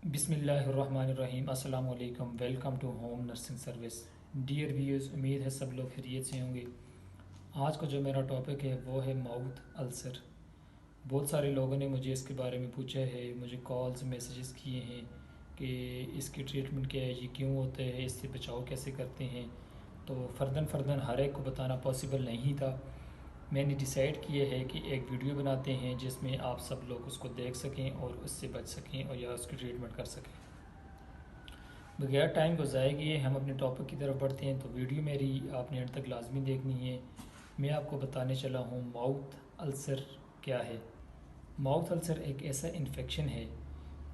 बिस्मिल्लाहिर्रहमानिर्रहीम। अस्सलाम वालेकुम। Welcome to home nursing service. Dear viewers, उम्मीद है सब लोग खैरियत से होंगे। आज का जो मेरा टॉपिक है वो है माउथ अल्सर। बहुत सारे लोगों ने मुझे इसके बारे में पूछा है, मुझे कॉल्स मैसेजेस किए हैं कि इसकी ट्रीटमेंट क्या है, ये क्यों होता है, इससे बचाव कैसे करते हैं। तो फ़र्दन हर एक को बताना पॉसिबल नहीं था। मैंने डिसाइड किया है कि एक वीडियो बनाते हैं जिसमें आप सब लोग उसको देख सकें और उससे बच सकें और या उसकी ट्रीटमेंट कर सकें। बगैर टाइम को ज़ाया किए हम अपने टॉपिक की तरफ बढ़ते हैं। तो वीडियो मेरी आपने अंत तक लाजमी देखनी है। मैं आपको बताने चला हूँ माउथ अल्सर क्या है। माउथ अल्सर एक ऐसा इन्फेक्शन है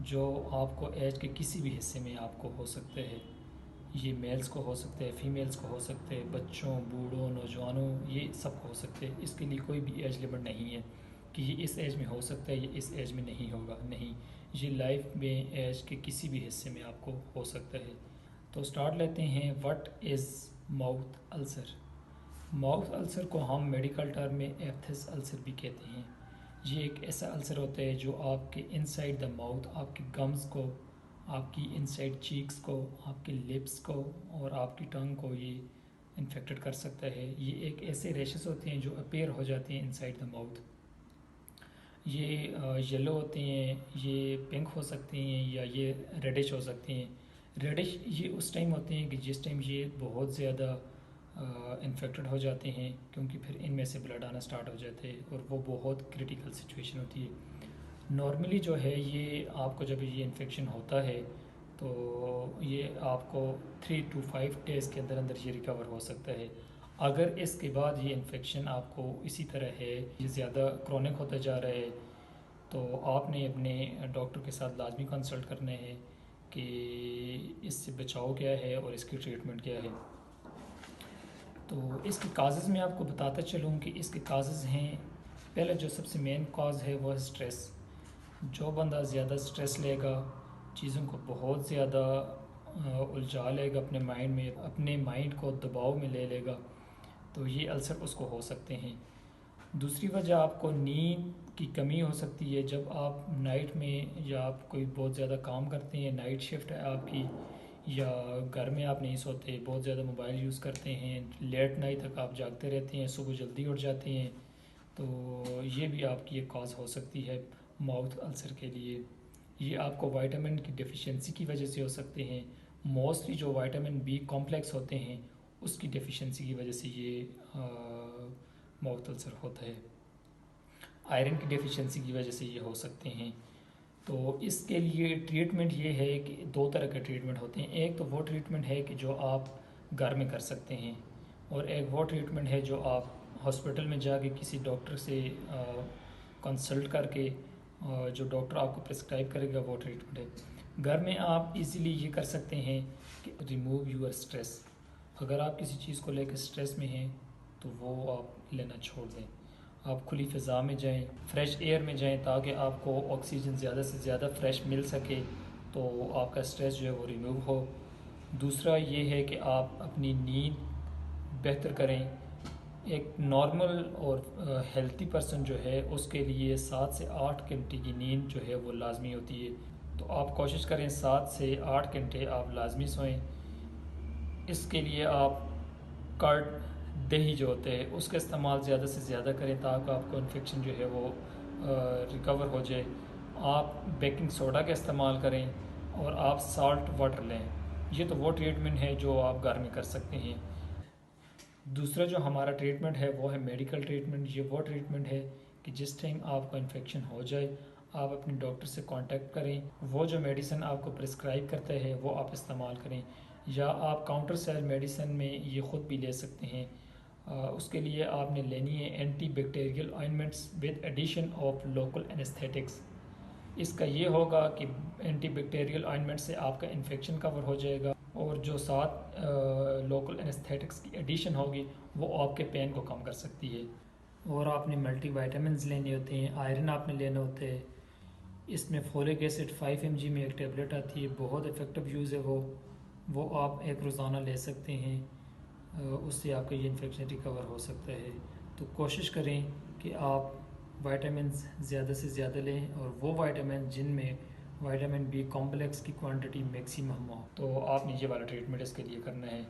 जो आपको एज के किसी भी हिस्से में आपको हो सकता है। ये मेल्स को हो सकते हैं, फीमेल्स को हो सकते हैं, बच्चों, बूढ़ों, नौजवानों, ये सब हो सकते हैं। इसके लिए कोई भी एज लिमिट नहीं है कि ये इस एज में हो सकता है, ये इस एज में नहीं होगा। नहीं, ये लाइफ में एज के किसी भी हिस्से में आपको हो सकता है। तो स्टार्ट लेते हैं। What is mouth ulcer. Mouth ulcer को हम मेडिकल टर्म में एप्थस अल्सर भी कहते हैं। ये एक ऐसा अल्सर होता है जो आपके इनसाइड द माउथ, आपके गम्स को, आपकी इनसाइड चीक्स को, आपके लिप्स को और आपकी टंग को ये इन्फेक्टेड कर सकता है। ये एक ऐसे रेशेस होते हैं जो अपेयर हो जाते हैं इनसाइड द माउथ। ये येलो होते हैं, ये पिंक हो सकते हैं या ये रेडिश हो सकते हैं। रेडिश ये उस टाइम होते हैं कि जिस टाइम ये बहुत ज़्यादा इन्फेक्टेड हो जाते हैं, क्योंकि फिर इनमें से ब्लड आना स्टार्ट हो जाते हैं और वो बहुत क्रिटिकल सिचुएशन होती है। नॉर्मली जो है ये आपको जब ये इन्फेक्शन होता है तो ये आपको 3 to 5 डेज़ के अंदर अंदर ये रिकवर हो सकता है। अगर इसके बाद ये इन्फेक्शन आपको इसी तरह है, ये ज़्यादा क्रॉनिक होता जा रहा है, तो आपने अपने डॉक्टर के साथ लाजमी कंसल्ट करना है कि इससे बचाव क्या है और इसकी ट्रीटमेंट क्या है। तो इसके काजेज़ में आपको बताता चलूँ कि इसके काजेज़ हैं। पहले जो सबसे मेन काज है वो है स्ट्रेस। जो बंदा ज़्यादा स्ट्रेस लेगा, चीज़ों को बहुत ज़्यादा उलझा लेगा अपने माइंड में, अपने माइंड को दबाव में ले लेगा, तो ये अल्सर उसको हो सकते हैं। दूसरी वजह आपको नींद की कमी हो सकती है। जब आप नाइट में या आप कोई बहुत ज़्यादा काम करते हैं, नाइट शिफ्ट है आपकी, या घर में आप नहीं सोते, बहुत ज़्यादा मोबाइल यूज़ करते हैं, लेट नाइट तक आप जागते रहते हैं, सुबह जल्दी उठ जाते हैं, तो ये भी आपकी एक कॉज हो सकती है माउथ अल्सर के लिए। ये आपको विटामिन की डेफिशिएंसी की वजह से हो सकते हैं। मोस्टली जो विटामिन बी कॉम्प्लेक्स होते हैं उसकी डेफिशिएंसी की वजह से ये माउथ अल्सर होता है। आयरन की डेफिशिएंसी की वजह से ये हो सकते हैं। तो इसके लिए ट्रीटमेंट ये है कि दो तरह के ट्रीटमेंट होते हैं। एक तो वो ट्रीटमेंट है कि जो आप घर में कर सकते हैं, और एक वो ट्रीटमेंट है जो आप हॉस्पिटल में जाके किसी डॉक्टर से कंसल्ट करके जो डॉक्टर आपको प्रिस्क्राइब करेगा वो ट्रीटमेंट है। घर में आप इजीली ये कर सकते हैं कि रिमूव यूर स्ट्रेस। अगर आप किसी चीज़ को लेकर स्ट्रेस में हैं तो वो आप लेना छोड़ दें। आप खुली फ़िज़ा में जाएं, फ्रेश एयर में जाएं, ताकि आपको ऑक्सीजन ज़्यादा से ज़्यादा फ्रेश मिल सके, तो आपका स्ट्रेस जो है वो रिमूव हो। दूसरा ये है कि आप अपनी नींद बेहतर करें। एक नॉर्मल और हेल्थी पर्सन जो है उसके लिए 7 से 8 घंटे की नींद जो है वो लाजमी होती है। तो आप कोशिश करें 7 से 8 घंटे आप लाजमी सोएं। इसके लिए आप कर्ड, दही जो होते हैं उसका इस्तेमाल ज़्यादा से ज़्यादा करें ताकि आपको इन्फेक्शन जो है वो रिकवर हो जाए। आप बेकिंग सोडा का इस्तेमाल करें और आप साल्ट वाटर लें। ये तो वो ट्रीटमेंट है जो आप घर में कर सकते हैं। दूसरा जो हमारा ट्रीटमेंट है वो है मेडिकल ट्रीटमेंट। ये वो ट्रीटमेंट है कि जिस टाइम आपको इन्फेक्शन हो जाए आप अपने डॉक्टर से कांटेक्ट करें, वो जो मेडिसिन आपको प्रिस्क्राइब करता है वो आप इस्तेमाल करें, या आप काउंटर सेल मेडिसिन में ये ख़ुद भी ले सकते हैं। उसके लिए आपने लेनी है anti bacterial ointments with addition of local anaesthetics. इसका ये होगा कि एंटी बैक्टीरियल ऑइंटमेंट से आपका इन्फेक्शन कवर हो जाएगा, और जो साथ लोकल एनेस्थेटिक्स की एडिशन होगी वो आपके पेन को कम कर सकती है। और आपने मल्टी वाइटामिन लेने होते हैं, आयरन आपने लेना होता है। इसमें फोलिक एसिड 5 mg में एक टेबलेट आती है, बहुत इफ़ेक्टिव यूज़ है वो आप एक रोज़ाना ले सकते हैं। उससे आपका ये इन्फेक्शन रिकवर हो सकता है। तो कोशिश करें कि आप वाइटामिन ज़्यादा से ज़्यादा लें, और वो वाइटामिन जिनमें विटामिन बी कॉम्प्लेक्स की क्वांटिटी मैक्सिमम हो, तो आपने ये वाला ट्रीटमेंट इसके लिए करना है।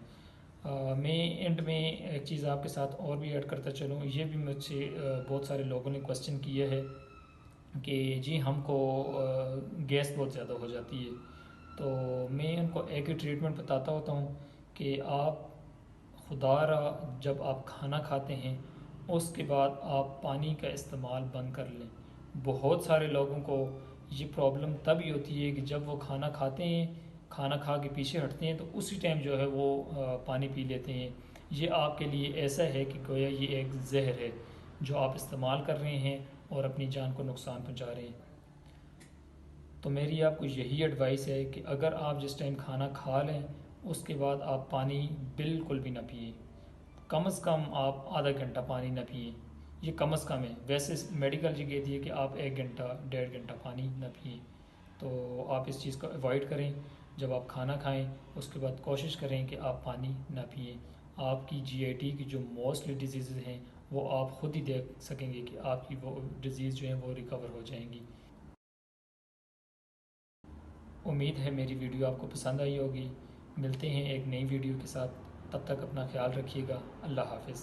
मैं एंड में एक चीज़ आपके साथ और भी ऐड करता चलूँ, ये भी मुझसे बहुत सारे लोगों ने क्वेश्चन किया है कि जी हमको गैस बहुत ज़्यादा हो जाती है। तो मैं उनको एक ही ट्रीटमेंट बताता होता हूँ कि आप खुदारा जब आप खाना खाते हैं उसके बाद आप पानी का इस्तेमाल बंद कर लें। बहुत सारे लोगों को ये प्रॉब्लम तभी होती है कि जब वो खाना खाते हैं, खाना खा के पीछे हटते हैं तो उसी टाइम जो है वो पानी पी लेते हैं। ये आपके लिए ऐसा है कि गोया ये एक जहर है जो आप इस्तेमाल कर रहे हैं और अपनी जान को नुकसान पहुंचा रहे हैं। तो मेरी आपको यही एडवाइस है कि अगर आप जिस टाइम खाना खा लें उसके बाद आप पानी बिल्कुल भी ना पिए। कम से कम आप आधा घंटा पानी ना पिए, ये कम से कम है। वैसे मेडिकल जी कहती है कि आप 1 घंटा 1.5 घंटा पानी ना पिए। तो आप इस चीज़ को अवॉइड करें। जब आप खाना खाएं उसके बाद कोशिश करें कि आप पानी ना पिए। आपकी जीआईटी की जो मोस्टली डिजीज़ हैं वो आप खुद ही देख सकेंगे कि आपकी वो डिज़ीज़ जो है वो रिकवर हो जाएंगी। उम्मीद है मेरी वीडियो आपको पसंद आई होगी। मिलते हैं एक नई वीडियो के साथ, तब तक अपना ख्याल रखिएगा। अल्लाह हाफिज़।